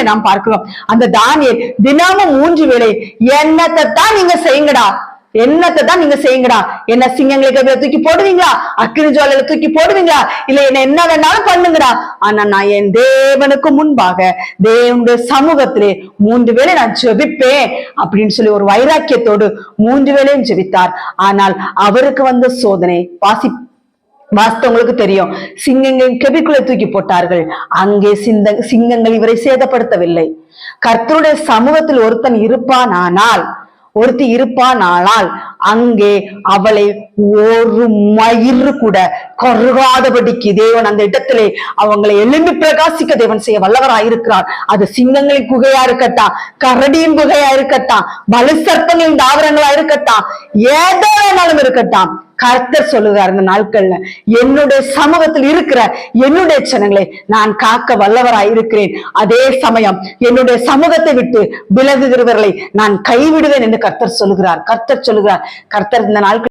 வேதத்துல நாம் பார்க்கிறோம். அந்த தானியேல் தினமும் 3 வேளை என்னத்தை தான் நீங்க செய்யுங்கடா, என்னத்தை தான் நீங்க செய்யுங்கடா, என்ன சிங்கங்களுக்கு தூக்கி போடுவீங்களா, அக்கினி ஜுவாலையில தூக்கி போடுவீங்களா, இல்ல என்ன வேணாலும் பண்ணுங்கடா, ஆனா நான் என் தேவனுக்கு முன்பாக தேவனுடைய சமூகத்திலே 3 வேளை நான் ஜெபிப்பேன் அப்படின்னு சொல்லி ஒரு வைராக்கியத்தோடு 3 வேளையும் ஜெபித்தார். ஆனால் அவருக்கு வந்த சோதனை வாஸ்தவங்களுக்கு தெரியும். சிங்கங்கள் கெபிக்குள்ளே தூக்கி போட்டார்கள். அங்கே சிங்கங்கள் இவரை சேதப்படுத்தவில்லை. கர்த்தருடைய சமூகத்தில் ஒருத்தி இருப்பானால் அங்கே அவளை ஒரு மயிறு கூட கருகாதபடிக்கு தேவன் அந்த இடத்திலே அவங்களை எழும்பி பிரகாசிக்க தேவன் செய்ய வல்லவராயிருக்கிறார். அது சிங்கங்களின் குகையா இருக்கட்டும், கரடியின் குகையா இருக்கட்டும், பலு சர்ப்பங்களின் தாவரங்களா இருக்கட்டும், ஏதோ வேணாலும் இருக்கட்டும், கர்த்தர் சொல்லுகிறார் இந்த நாட்கள்ல என்னுடைய சமூகத்தில் இருக்கிற என்னுடைய ஜனங்களை நான் காக்க வல்லவராய் இருக்கிறேன். அதே சமயம் என்னுடைய சமூகத்தை விட்டு விலகுகிறவர்களை நான் கைவிடுவேன் என்று கர்த்தர் சொல்லுகிறார். கர்த்தர் இந்த நாட்கள்